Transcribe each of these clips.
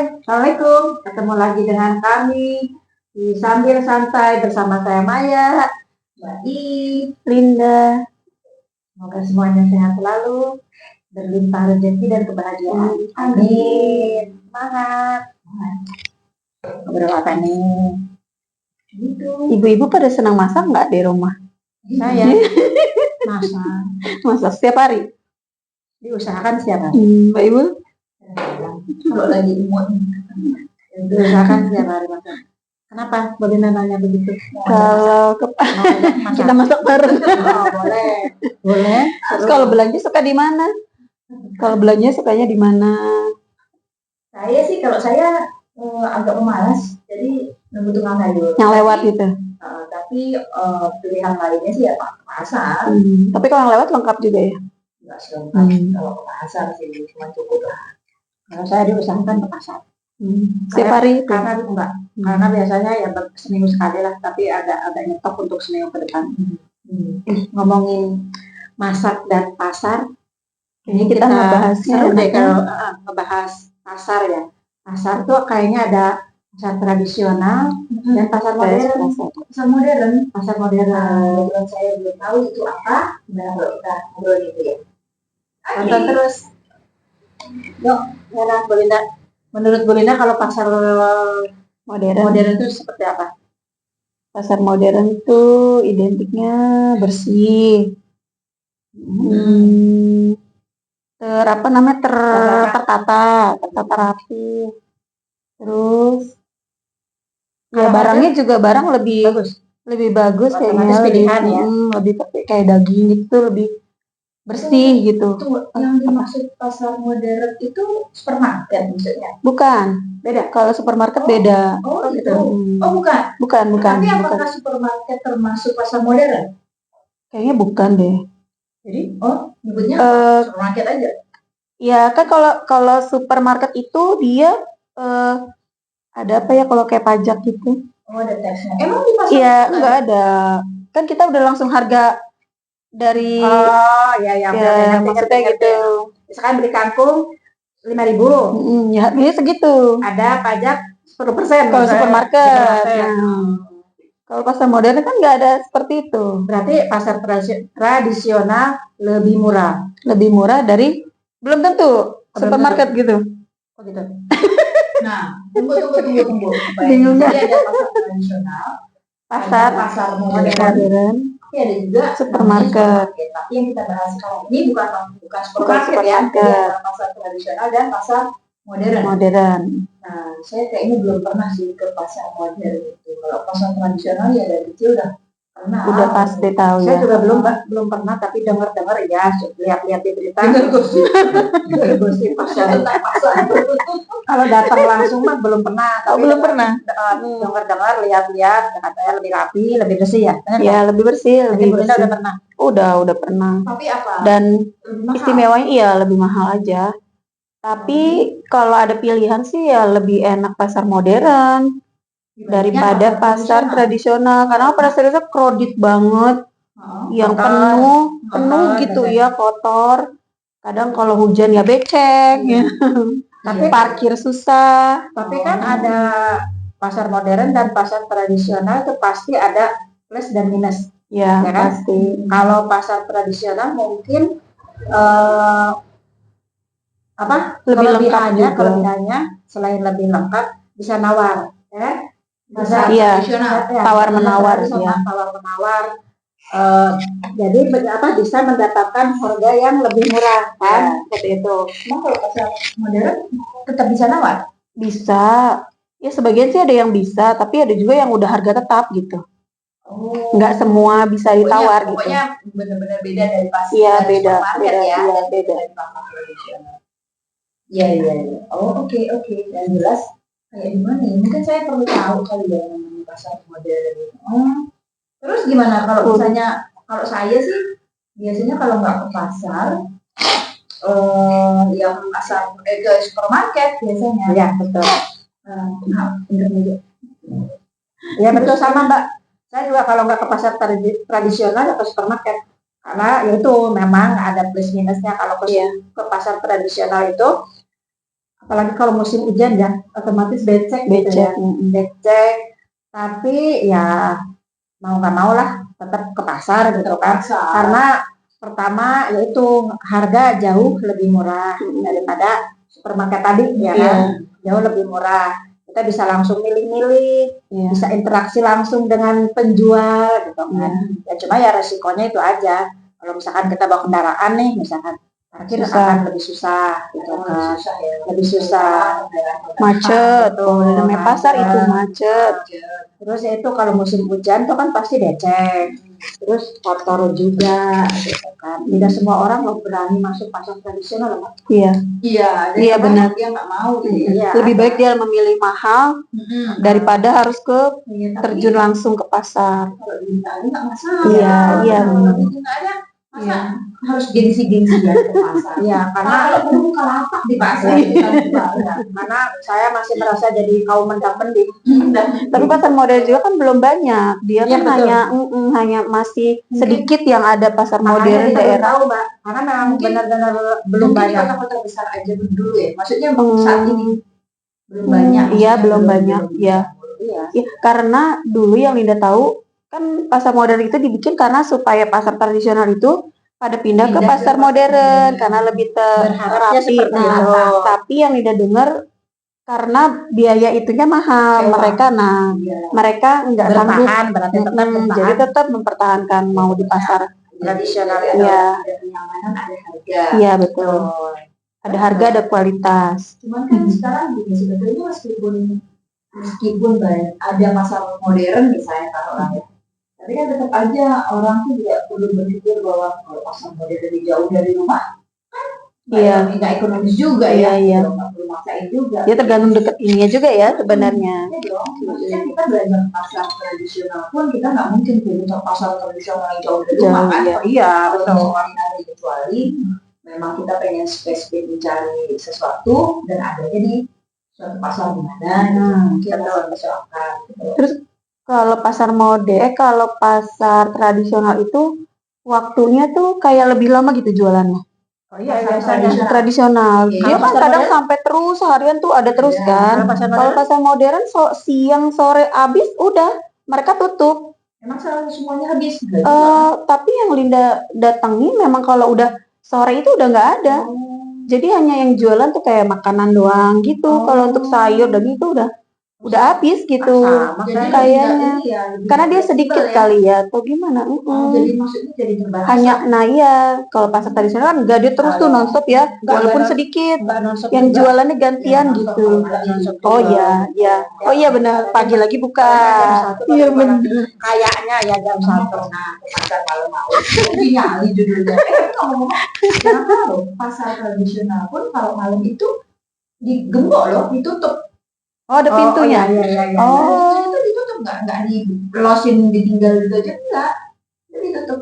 Assalamualaikum. Ketemu lagi dengan kami di Sambil Santai bersama saya Maya, Mbak I, Linda. Semoga semuanya sehat selalu, berlimpah rezeki dan kebahagiaan. Amin. Semangat. Ngobrol apa nih? Gitu. Ibu-ibu pada senang masak nggak di rumah? Saya masak Masak setiap hari? diusahakan setiap hari. Mbak Ibu? Kalau lagi imut, diusahakan setiap hari masak. Kenapa? Bagaimana nanya begitu? Kalau kita masak bareng. Oh, boleh. Terus kalau belanja suka di mana? Kalau belanja sukanya di mana? Saya sih kalau saya agak pemalas, jadi nunggu tukang sayur. Yang lewat gitu. Tapi pilihan lainnya sih ya Pak pasar. Tapi kalau yang lewat lengkap juga ya? Enggak selengkap. Kalau ke pasar sih cuma cukup lah. Kalau saya diusahakan ke pasar. Setiap hari itu? Karena biasanya ya seminggu sekali lah, tapi ada nyetok untuk seminggu ke depan. Ngomongin masak dan pasar, ini kita ngebahasnya seru deh kalau ngebahas pasar ya. Pasar tuh kayaknya ada pasar tradisional dan pasar modern. Pasar modern. Kebetulan saya belum tahu itu apa. Nah, kalau kita ngobrol gitu ya. Tonton terus. Yuk, mana Bu Linda? Menurut Bu Linda kalau pasar modern itu seperti apa? Pasar modern tuh identiknya bersih. Tertata rapi. Terus ya barangnya juga lebih bagus kayaknya, pilihan ya. Lebih kayak daging gitu, lebih bersih gitu. Yang dimaksud pasar modern itu supermarket maksudnya? Bukan, beda. Kalau supermarket beda. Oh gitu. Oh bukan. Bukan. Tapi apakah supermarket termasuk pasar modern? Kayaknya bukan deh. Jadi, nyebutnya supermarket aja. Ya kan kalau supermarket itu dia ada apa ya kalau kayak pajak gitu? Oh ada taxnya. Emang di pasar? Iya enggak ada. Kan kita udah langsung harga dari. Oh ya maksudnya gitu. Misalkan beli kangkung 5.000. Ya harganya segitu. Ada pajak 10%. Kalau supermarket. Kalau pasar modern kan nggak ada seperti itu. Berarti pasar tradisional lebih murah. Lebih murah dari belum tentu supermarket gitu. Oh gitu. Nah, tunggu. Bingung nggak? Jadi ada pasar tradisional, pasar modern, tapi ada juga supermarket. Tapi yang kita bahas sekarang ini bukan supermarket ya, jadi ada pasar tradisional dan pasar modern. Nah, saya kayaknya belum pernah sih ke pasar modern itu. Kalau pasar tradisional ya dari kecil pernah. Udah pasti tahu saya ya. juga belum pernah, tapi dengar ya, lihat di berita. Gosip pasar. Kalau datang langsung mah belum pernah. Belum pernah. Dengar lihat katanya lebih rapi, lebih bersih ya. Iya, lebih bersih, lebih bersih. Udah pernah. Udah pernah. Tapi apa? Dan istimewanya iya lebih mahal aja. Tapi kalau ada pilihan sih ya lebih enak pasar modern daripada pasar tradisional. Karena pasar tradisional crowded banget, yang penuh gitu ya, kotor. Kadang kalau hujan ya becek, tapi parkir susah. Tapi kan ada pasar modern dan pasar tradisional itu pasti ada plus dan minus. Ya kan? Pasti. Kalau pasar tradisional mungkin kelebihannya selain lebih lengkap bisa nawar, ya. Tawar menawar. Jadi bisa mendapatkan harga yang lebih murah kan, seperti itu. Nah, kalau pasar modern tetap bisa nawar? Bisa. Ya sebagian sih ada yang bisa, tapi ada juga yang udah harga tetap gitu. Nggak semua bisa ditawar gitu. Pokoknya benar-benar beda dari pasar. Iya beda. Iya. Oh oke. Yang jelas kayak gimana ya? Mungkin saya perlu tahu kali ya pasar modern. Terus gimana kalau misalnya kalau saya sih biasanya kalau nggak ke pasar, yang pasar ke supermarket biasanya. Ya betul. Ya betul sama Mbak. Saya juga kalau nggak ke pasar tradisional atau supermarket, karena itu memang ada plus minusnya. Kalau ke pasar tradisional itu apalagi kalau musim hujan ya otomatis becek gitu ya. Becek, tapi ya mau nggak mau lah tetap ke pasar gitu kan, karena pertama yaitu harga jauh lebih murah daripada supermarket tadi ya kan, jauh lebih murah, kita bisa langsung milih-milih, bisa interaksi langsung dengan penjual gitu kan. Ya cuma ya resikonya itu aja, kalau misalkan kita bawa kendaraan nih misalkan parkir akan lebih susah gitu kan, lebih susah, macet, namanya pasar itu macet. Terus ya itu kalau musim hujan tuh kan pasti becek, terus kotor juga gitu kan. Tidak semua orang loh berani masuk pasar tradisional loh. Iya benar, dia nggak mau lebih baik dia memilih mahal daripada harus ke terjun langsung ke pasar. Kalau ditanya nggak masalah. Iya masa harus gengsi-gengsian ke pasar. Iya, karena kalau buka lapak di pasar karena saya masih merasa jadi kaum mendak-mendik. Tapi pasar modern juga kan belum banyak. Dia kan hanya masih sedikit yang ada pasar modern daerah. Tahu, Mbak. Karena memang benar-benar belum banyak. Kota-kota besar aja dulu ya. Maksudnya saat ini belum banyak. Iya, belum banyak. Iya. Karena dulu yang Linda tahu kan pasar modern itu dibikin karena supaya pasar tradisional itu pada pindah ke pasar modern karena lebih terapi. Tapi yang Linda dengar karena biaya itunya mahal, mereka nggak sanggup, jadi tetap mempertahankan mau di pasar tradisional. Iya betul, ada harga ada kualitas. Cuman kan sekarang gini sebetulnya meskipun banyak ada pasar modern misalnya taruhlah ya, tapi kan tetap aja orang tuh juga perlu berpikir bahwa kalau pasar modern jauh dari rumah kan nggak ekonomis juga nggak perlu maksain juga. Ya tergantung deket ininya juga ya sebenarnya. Maksudnya kita belajar pasar tradisional pun kita nggak mungkin pilih pasar tradisional yang jauh dari rumah kan. Betul. Kecuali memang kita pengen spesifik mencari sesuatu dan adanya di suatu pasar di mana kita masyarakat. Terus kalau kalau pasar tradisional itu waktunya tuh kayak lebih lama gitu jualannya. Tradisional. Dia kan kadang sampai terus seharian tuh ada terus kan. Kalau pasar modern siang sore habis udah mereka tutup. Emang semuanya habis? Tapi yang Linda datangi memang kalau udah sore itu udah nggak ada. Jadi hanya yang jualan tuh kayak makanan doang gitu. Kalau untuk sayur daging itu udah habis gitu kayaknya, karena dia sedikit kali ya atau gimana. Jadi maksudnya jadi terbatas hanya kalau pasar tradisional kan nggak dia terus tuh nonstop ya, walaupun sedikit yang jualannya gantian gitu. Oh iya benar, pagi lagi buka. Iya benar, kayaknya ya jam 1 pasar malam nyali judulnya. Kenapa loh pasar tradisional pun kalau malam itu digembok loh, ditutup. Oh ada pintunya. Itu ditutup nggak dilosin ditinggal gitu aja enggak. Jadi ditutup.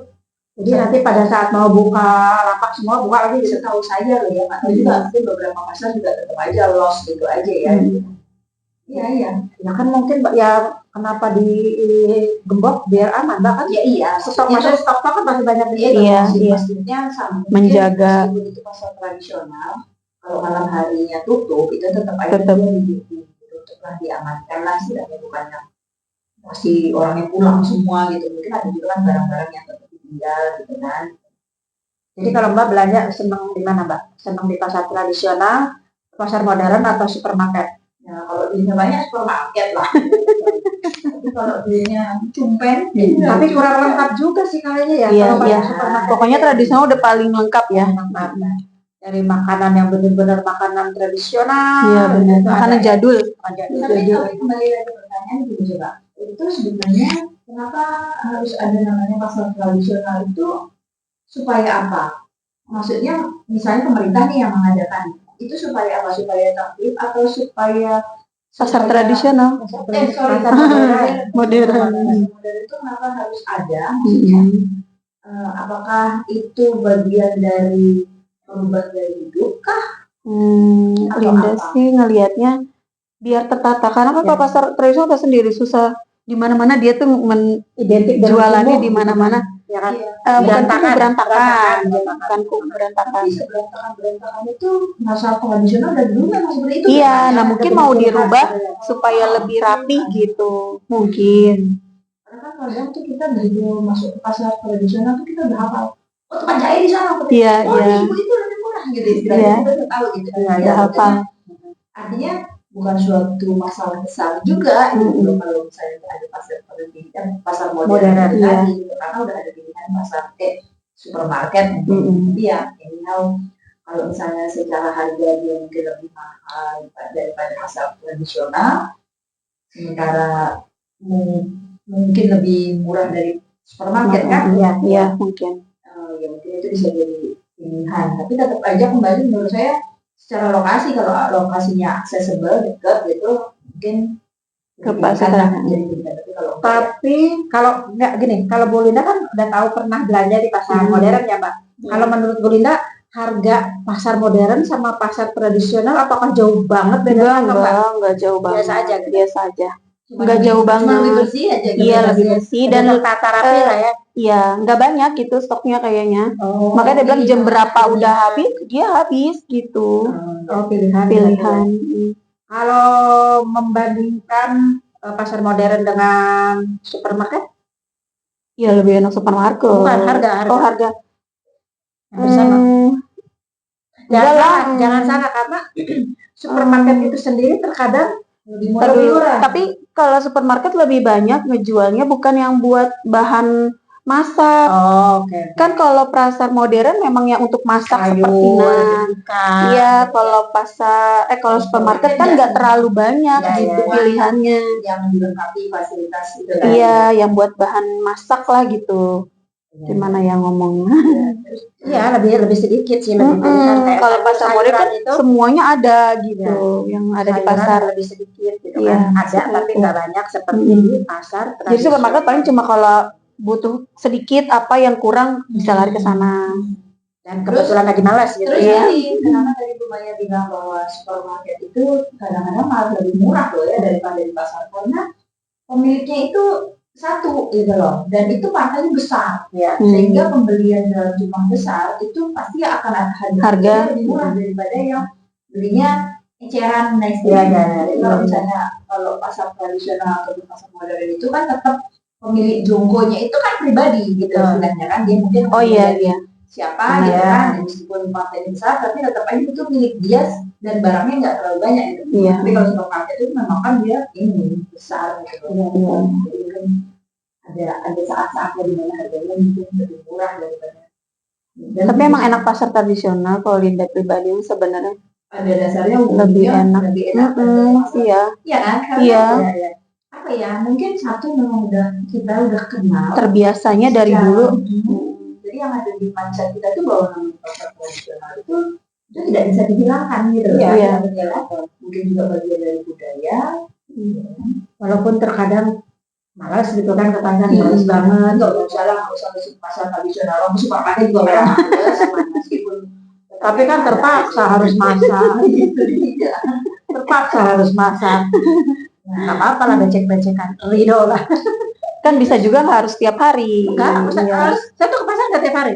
Jadi nanti pada saat mau buka lapak semua buka lagi setahu saya loh ya. Atau juga mungkin beberapa pasar juga tetap aja los gitu aja ya. Iya. Ya kan mungkin ya kenapa digembok biar aman Mbak kan? Ya stok kan masih banyak di situ. Maksudnya menjaga itu pasar tradisional. Kalau malam harinya tutup itu tetap aja tutuplah, diamankan lah setidaknya, bukannya masih orangnya pulang semua gitu, mungkin ada juga kan barang-barang yang tetap ditinggal gitu kan. Jadi kalau Mbak belanja senang di mana Mbak? Senang di pasar tradisional, pasar modern atau supermarket? Ya kalau belinya banyak supermarket lah. Tapi kalau belinya cumpen, tapi kurang lengkap juga sih kayaknya ya. Iya. Pokoknya tradisional udah paling lengkap ya. Dari makanan yang benar-benar makanan tradisional. Iya benar. Makanan jadul. Tapi kembali lagi pertanyaan gitu coba. Itu sebenarnya kenapa harus ada namanya pasar tradisional itu supaya apa? Maksudnya misalnya pemerintah nih yang mengadakan itu supaya apa? Supaya tertib atau supaya pasar tradisional? Modern. Itu kenapa harus ada? Maksudnya apakah itu bagian dari perubahan gaya hidup kah? Linda sih ngelihatnya biar tertata, karena kan kalau pasar tradisional sendiri susah, di mana-mana dia tuh identik jualannya di mana-mana. ya kan? Bukan kumuh, berantakan. Bukan Kumuh, berantakan. Tapi berantakan itu pasar tradisional dari dulu memang seperti itu. Iya, nah mungkin mau dirubah supaya lebih rapi gitu, mungkin. Karena kan kadang tuh kita begitu masuk ke pasar tradisional tuh kita udah hafal. Oh, tempat jahit di sana. Iya, Oh, iya. ibu itu lebih murah gitu istilahnya. Kita udah tahu gitu. Udah hafal. Artinya bukan suatu masalah besar juga gitu kalau misalnya ada pasar modern tadi gitu, karena udah ada pilihan pasar supermarket ya anyhow. Kalau misalnya secara harga dia mungkin lebih mahal daripada pasar tradisional, sementara mungkin lebih murah dari supermarket kan? Iya mungkin. Ya mungkin itu bisa jadi pilihan, tapi tetap aja kembali menurut saya secara lokasi, kalau lokasinya accessible dekat gitu mungkin ke pasar. Tapi kalau nggak gini, kalau Bu Linda kan udah tahu pernah belanja di pasar modern ya Mbak. Kalau menurut Bu Linda harga pasar modern sama pasar tradisional apakah jauh banget bedanya? Enggak jauh banget. Biasa aja. Enggak jauh banget. Cuma lebih bersih aja. Iya, lebih bersih dan tata rapi lah ya. Iya, nggak banyak gitu stoknya kayaknya. Makanya dia bilang jam berapa udah habis, dia habis gitu. Pilihan. Kalau membandingkan pasar modern dengan supermarket? Ya lebih enak supermarket. Bukan harga. Oh, harga. Sama. Jangan salah karena supermarket itu sendiri terkadang lebih murah. Tapi kalau supermarket lebih banyak ngejualnya bukan yang buat bahan masak. Kan kalau pasar modern memang yang untuk masak seperti iya, kalau kalau supermarket kan nggak terlalu banyak gitu pilihannya. Yang dilengkapi fasilitas itu. Iya, yang buat bahan masak lah gitu. Gimana yang ngomongnya? Iya, lebih sedikit sih. Kalau pasar modern kan itu semuanya ada gitu, yang ada di pasar lebih sedikit gitu kan. Ada tapi nggak banyak seperti di pasar. Jadi supermarket paling cuma kalau butuh sedikit apa yang kurang bisa lari ke sana. Dan kebetulan lagi malas gitu. Terus kenapa tadi Bu Maya bilang bahwa supermarket itu kadang-kadang malah lebih murah loh ya daripada di pasar, karena pemiliknya itu satu gitu loh, dan itu partainya besar ya, sehingga pembelian dalam jumlah besar itu pasti akan ada harga lebih murah daripada yang belinya eceran istilahnya. Jadi kalau misalnya kalau pasar tradisional atau pasar modern itu kan tetap pemilik jonggonya itu kan pribadi gitu istilahnya kan, dia mungkin siapa gitu kan, meskipun partainya besar tapi tetap aja itu milik dia dan barangnya nggak terlalu banyak gitu. Tapi kalau supermarket itu memang kan dia ini besar gitu. Jadi kan ada saat-saatnya di mana harganya mungkin lebih murah daripada. Tapi emang enak pasar tradisional kalau Linda pribadi sebenarnya. Pada dasarnya lebih enak. Iya. Iya kan? Iya. Apa ya? Mungkin satu memang kita udah kenal. Terbiasanya dari dulu. Jadi yang ada di mindset kita itu bahwa pasar tradisional itu tidak bisa dihilangkan gitu. Iya. Mungkin juga bagian dari budaya. Walaupun terkadang malas gitu kan ke pasar, malas banget. Nggak usah masuk pasar tradisional, masuk supermarket juga kadang malas. Meskipun tapi kan terpaksa harus masak. Terpaksa harus masak. Nggak apa-apa lah, becek-becekan. Ridho lah. Kan bisa juga nggak harus tiap hari. Enggak, saya tuh ke pasar nggak tiap hari.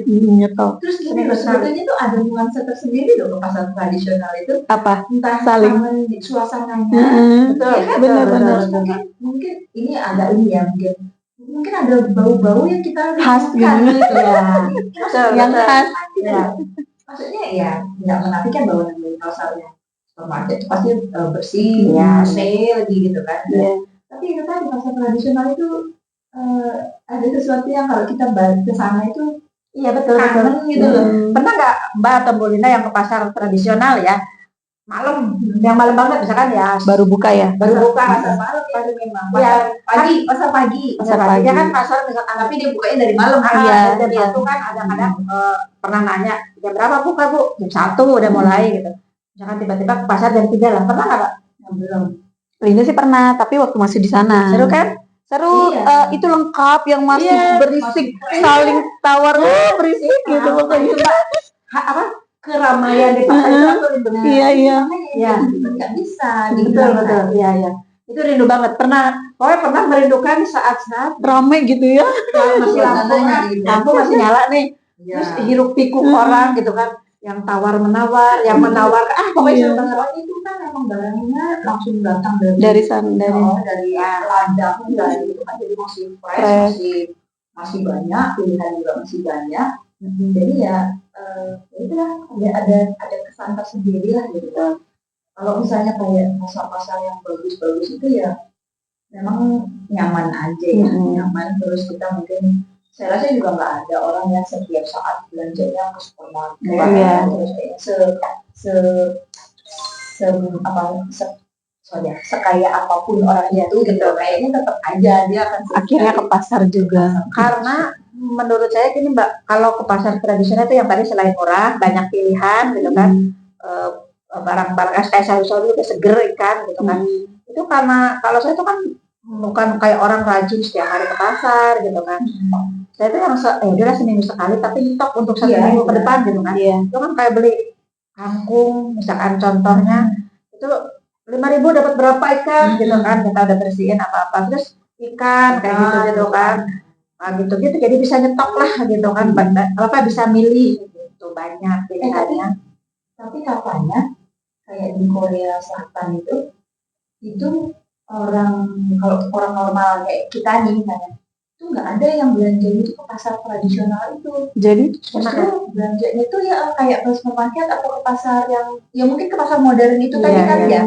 Terus gini loh, sebetulnya tuh ada nuansa tersendiri loh ke pasar tradisional itu. Apa? Entah saling suasananya. Betul, ya kan? Benar. Mungkin ini agak ini ya, mungkin ada bau-bau yang kita khas gitu ya. Yang khas. Ya. Maksudnya ya nggak menafikan bahwa di pasarnya supermarket itu pasti bersih, sale gitu kan. Tapi itu kan di pasar tradisional itu ada sesuatu yang kalau kita balik ke sana itu betul gitu loh. Pernah nggak Mbak atau Bu Linda yang ke pasar tradisional ya malam, yang malam banget misalkan ya baru buka pasar malam paling memang pasar pagi ya kan, pasar misalkan tapi dia bukanya dari malam kan, jam 1 kan kadang-kadang pernah nanya jam berapa buka Bu, jam 1 udah mulai gitu, misalkan tiba-tiba ke pasar jam 3 lah. Pernah nggak Pak? Belum. Linda sih pernah, tapi waktu masih di sana. Seru kan? Seru, itu lengkap yang masih berisik, saling tawar berisik gitu pokoknya. Apa? Keramaian di pasar itu aku Iya. Nggak bisa. Betul. Iya. Itu rindu banget. Pernah merindukan saat-saat Rame gitu ya. masih lampu masih nyala nih. Ya. Terus hiruk pikuk orang gitu kan, yang tawar menawar, yang menawar, pokoknya seneng. Itu kan memang barangnya langsung datang Dari sana, dari ladang dari itu kan, jadi masih fresh, masih banyak, pilihan juga masih banyak. Jadi ya itulah ada kesan tersendiri lah gitu. Kalau misalnya kayak pasar-pasar yang bagus-bagus itu ya memang nyaman aja ya, nyaman. Terus kita mungkin, saya rasa juga nggak ada orang yang setiap saat belanjanya ke supermarket, terus kayak sekaya apapun orang itu gitu, kayaknya tetap aja dia akan akhirnya ke pasar juga. Karena menurut saya gini Mbak, kalau ke pasar tradisional itu yang tadi selain murah, banyak pilihan gitu kan, barang-barang kayak sayur-sayur udah seger ikan gitu kan. Itu karena kalau saya itu kan bukan kayak orang rajin setiap hari ke pasar gitu kan. Saya itu yang udah seminggu sekali tapi nyetok untuk 1 minggu ke depan gitu kan. Itu kan kayak beli kangkung misalkan contohnya itu 5.000 dapat berapa ikan gitu kan, kita udah bersihin apa-apa, terus ikan kayak gitu kan. Nah, gitu jadi bisa nyetok lah gitu kan, bisa milih gitu, banyak pilihannya. Tapi katanya kayak di Korea Selatan itu kalau orang normal kayak kita nih misalnya, itu nggak ada yang belanja itu ke pasar tradisional itu. Jadi justru belanjanya itu ya kayak ke supermarket atau ke pasar yang ya mungkin ke pasar modern itu tadi kan ya.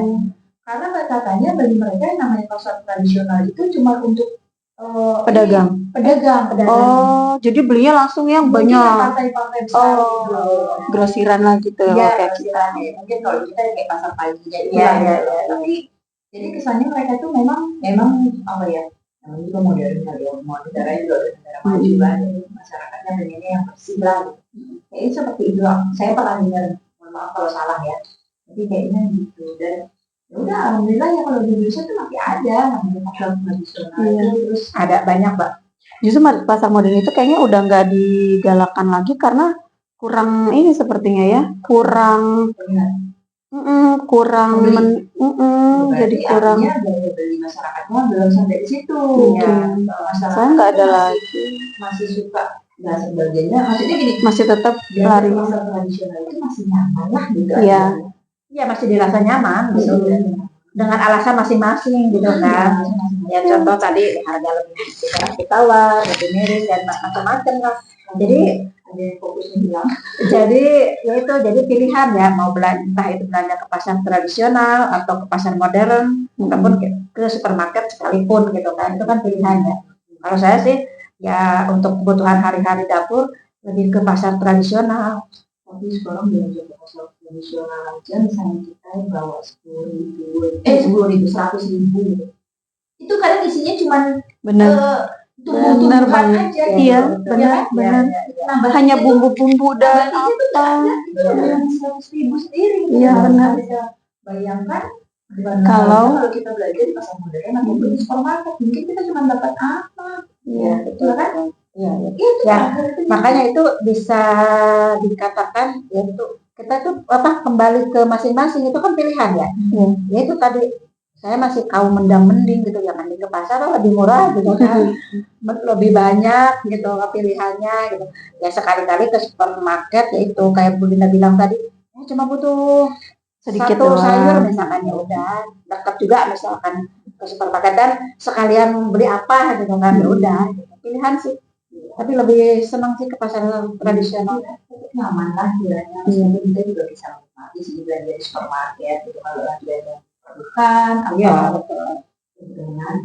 Karena katanya bagi mereka yang namanya pasar tradisional itu cuma untuk pedagang. Oh, jadi belinya langsung yang banyak. Partai-partai besar. Grosiran lah gitu. Ya, kayak kita. Mungkin kalau kita kayak pasar paginya tapi jadi kesannya mereka tuh memang apa ya? Namanya juga modern kali ya. Negaranya juga negara maju lah. Jadi masyarakatnya pengennya yang bersih lah. Kayaknya seperti itu. Saya pernah dengar, mohon maaf kalau salah ya. Jadi kayaknya gitu. Dan ya udah, alhamdulillah ya kalau di Indonesia tuh masih ada namanya pasar tradisional. Terus ada banyak Mbak. Justru pasar modern itu kayaknya udah nggak digalakan lagi karena kurang ini sepertinya ya, kurang jadi kurang. Daya beli masyarakatnya belum sampai di situ. Saya nggak ada lagi. Masih suka nggak sebagainya. Maksudnya gini, masih tetap lari. Pasar tradisional itu masih nyaman lah gitu. Iya masih dirasa nyaman gitu. Dengan alasan masing-masing gitu kan. Ya contoh tadi harga lebih tawar, lebih miring dan macam-macam lah. Jadi ada yang fokusnya hilang. Jadi ya itu jadi pilihan ya, mau belanja entah itu belanja ke pasar tradisional atau ke pasar modern ataupun ke supermarket sekalipun gitu kan, itu kan pilihannya. Kalau saya sih ya untuk kebutuhan hari-hari dapur lebih ke pasar tradisional. Tapi sekarang belanja ke pasar tradisional aja misalnya kita bawa 10.000, 100.000 itu kadang isinya cuma tumbuh-tumbuhan aja. Iya, benar. Hanya bumbu-bumbu dan apa? Itu udah 100.000 sendiri. Iya benar. Bayangkan kalau kita belajar di pasar modern atau di supermarket, mungkin kita cuma dapat apa? Iya, betul kan? Iya. Makanya itu bisa dikatakan yaitu kita tuh kembali ke masing-masing, itu kan pilihan ya. Ya itu tadi saya masih kaum mendang-mending gitu, jangan ke pasar lebih murah gitu kan, lebih banyak gitu pilihannya gitu. Ya sekali-kali ke supermarket ya itu kayak Bu Linda bilang tadi, cuma butuh sedikit sayur misalkan, ya udah dekat juga misalkan ke supermarket dan sekalian beli apa gitu kan, ya udah pilihan sih. Tapi lebih senang sih ke pasar tradisional, nyaman lah kiranya. Kita juga bisa menikmati sih belanja di supermarket gitu kalau lagi ada bukan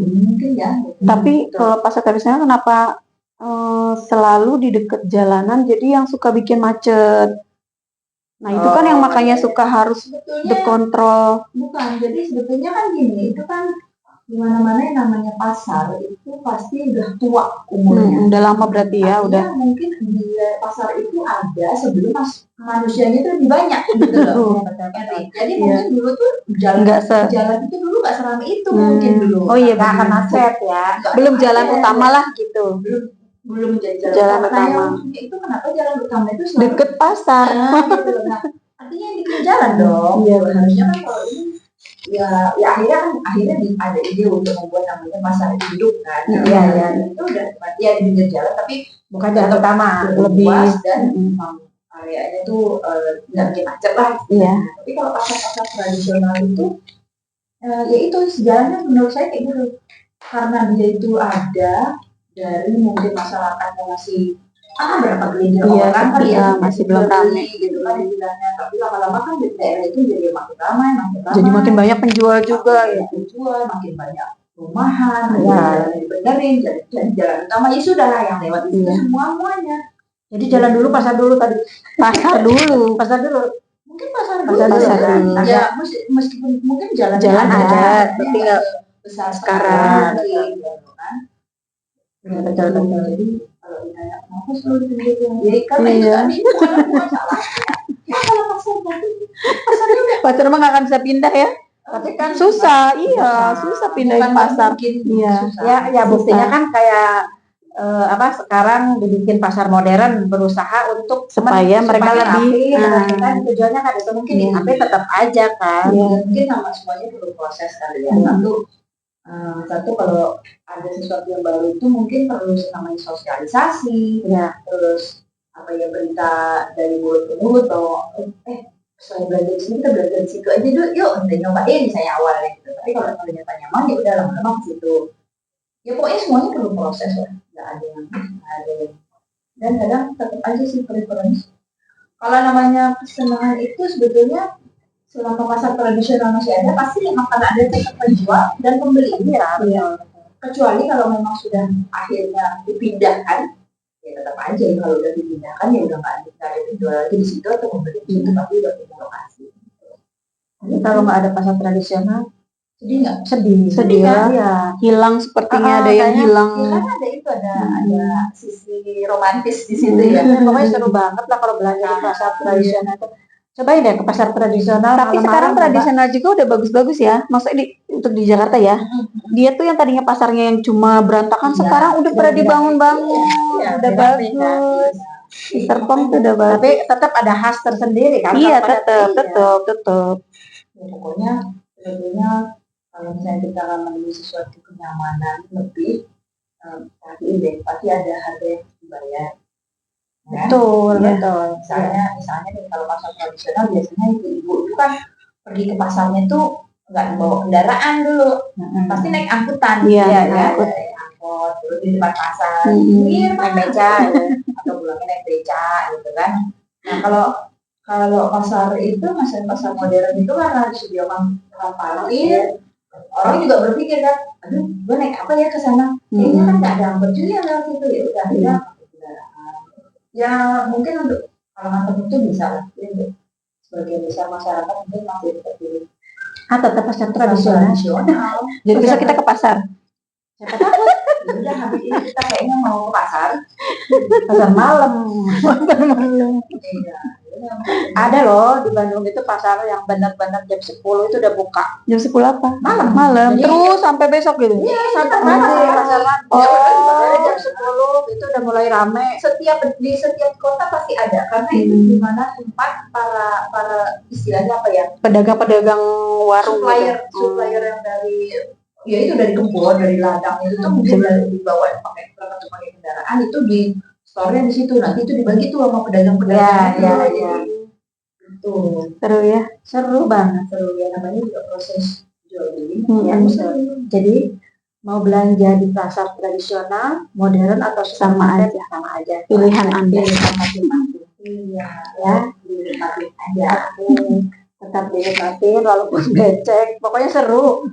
mungkin ya. Tapi kalau pasar tradisional kenapa selalu di dekat jalanan, jadi yang suka bikin macet. Nah itu kan yang makanya suka harus dikontrol. Bukan, jadi sebetulnya kan gini, itu kan dimana-mana yang namanya pasar itu pasti udah tua umurnya. Udah lama berarti ya. Udah. Mungkin di pasar itu ada sebelum manusianya itu lebih banyak gitu loh. Jadi mungkin dulu tuh jalan itu dulu nggak seramai itu mungkin dulu. Oh iya, nggak akan macet ya. Belum jalan utama lah gitu. Belum menjadi jalan utama. Itu kenapa jalan utama itu selalu deket pasar? Gitu. Nah, artinya yang bikin jalan dong. Iya, harusnya kan kalau ini akhirnya ada ide untuk membuat namanya pasar induk kan. Iya, iya. Itu udah ya di pinggir jalan tapi Bukan jalan utama, lebih luas dan memang areanya tuh nggak bikin macet lah. Iya. Tapi kalau pasar-pasar tradisional itu ya itu sejalannya menurut saya kayak gitu, karena dia itu ada dari mungkin masyarakat yang masih berapa gelintir Iya, orang kan sepi, ya masih belum ramai. gitu kan istilahnya. Tapi lama-lama kan di daerah itu jadi makin ramai, Jadi makin banyak penjual juga ya. penjual, makin banyak rumahan, Iya. jalan dibenerin, jadi jalan utama ya sudah lah yang lewat itu Iya. semuanya. Jadi jalan dulu, pasar dulu tadi. Pasar dulu. Pasar dulu. Mungkin pasar Pasar dulu dulu. kan. Ya meskipun mungkin jalan ada, tapi nggak besar sekarang. gitu kan. Betul. Jadi kalau ditanya kenapa selalu di pinggir jalan, ya karena itu Iya. tadi bukan masalah. Masalah pasarnya Pasar mah nggak akan bisa pindah ya. Tapi kan Susah, iya, susah pindahin pasar. Iya. ya buktinya kan kayak sekarang dibikin pasar modern, berusaha untuk Supaya mereka lebih, kan tujuannya kan itu mungkin Iya. tapi tetap aja kan. Iya. mungkin nama semuanya perlu proses kali ya. Satu kalau ada sesuatu yang baru itu mungkin perlu namanya sosialisasi, Ya. terus apa ya, berita dari mulut ke mulut bahwa selain belajar di sini kita belajar di situ aja dulu, yuk kita nyobain misalnya awalnya gitu. Tapi kalau ternyata nyaman ya udah lama-lama ke situ. Ya pokoknya semuanya perlu proses lah, nggak ada yang dan kadang tetap aja sih preference. Kalau namanya kesenangan itu sebetulnya selama pasar tradisional masih ada, pasti akan ada tetap penjual dan pembeli. Iya. Kecuali kalau memang sudah akhirnya dipindahkan, ya tetap aja ya, kalau udah dipindahkan ya udah nggak ada penjual lagi di situ atau pembeli di situ, tapi udah punya lokasi. Jadi kalau nggak ada pasar tradisional, Sedih nggak? Sedih kan? ya. Ya. Hilang sepertinya ada yang kayaknya hilang. Ya kan ada itu, ada sisi romantis di situ ya. Pokoknya seru banget lah kalau belanja di pasar tradisional itu. Cobain deh ke pasar tradisional. Tapi sekarang tradisional juga udah bagus-bagus ya. Maksudnya untuk di Jakarta ya. Dia tuh yang tadinya pasarnya yang cuma berantakan, sekarang udah pada dibangun-bangun. Udah bagus. Serpong tuh udah bagus. Tapi tetap ada khas tersendiri kan? Iya, Kalau pada tetap. Ya, pokoknya sebetulnya kalau misalnya kita menemui sesuatu kenyamanan lebih, pasti ada harga yang dibayar. Betul. Misalnya nih kalau pasar tradisional biasanya ibu-ibu itu kan pergi ke pasarnya tuh nggak bawa kendaraan dulu, pasti naik angkutan. Angkot terus di depan pasar, naik beca atau pulangnya naik beca gitu kan. Nah kalau pasar itu pasar modern itu karena disediakan tempat parkir, orang juga berpikir kan, aduh gue naik apa ya ke sana, kayaknya kan nggak ada angkot juga yang lewat situ, ya udah kita kendaraan. Ya mungkin untuk kalangan tertentu bisa lah, sebagian besar masyarakat mungkin masih terpilih tetap pasar tradisional. Jadi bisa kita ke pasar. Siapa tahu? Udah habis ini kita kayaknya mau ke pasar malam. Iya. Ada loh di Bandung itu pasar yang benar-benar jam 10 itu udah buka. Jam 10 apa? Malam. Jadi, terus sampai besok gitu. Iya, sampai pasar jam 10 itu udah mulai rame. Di setiap kota pasti ada, karena itu di mana tempat para istilahnya apa ya? Pedagang-pedagang warung supplier yang dari ya itu dari kebun, dari ladang itu tuh mungkin dibawa pakai truk atau pakai kendaraan, itu di store-nya di situ, nanti itu dibagi tuh sama pedagang-pedagang. Iya. Itu Seru banget. seru ya, namanya juga proses jual beli. Jadi mau belanja di pasar tradisional, modern atau sama aja. Pilihan Anda. Iya, Ya, dinikmati aja. tetap dinikmatin walaupun becek. Pokoknya seru.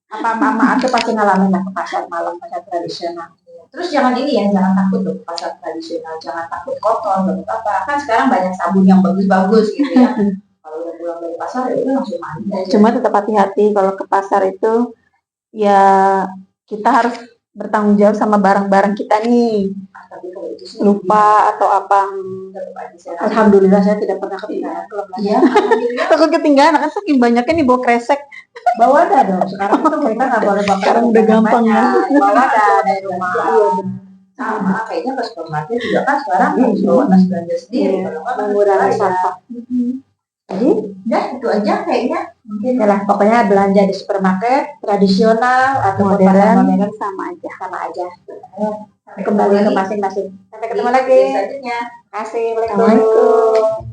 Apa-apa tuh pasti ngalamin lah ke pasar malam, pasar tradisional. Terus jangan takut loh pasar tradisional, jangan takut kotor, takut apa. Kan sekarang banyak sabun yang bagus-bagus gitu ya. Kalau udah pulang dari pasar ya udah langsung mandi aja. Cuma tetap hati-hati kalau ke pasar itu, ya kita harus bertanggung jawab sama barang-barang kita nih. Tapi kalau itu sih Lupa atau apa. Alhamdulillah saya tidak pernah ketinggalan kalau belanja. Takut ketinggalan kan saking banyaknya nih bawa kresek. Bawa ada dong. Sekarang tuh kita nggak boleh bawa. Sekarang udah gampang ya. Bawa ada dari rumah. Sama kayaknya ke supermarket juga kan sekarang harus bawa tas belanja sendiri, kalau nggak mengurangi sampah. Jadi udah itu aja kayaknya Mungkin Yalah, pokoknya belanja di supermarket tradisional atau Modern. modern Sama aja. sama aja. sampai Kembali ke lagi masing-masing. Sampai di ketemu video lagi. selanjutnya. Kasih. Assalamualaikum.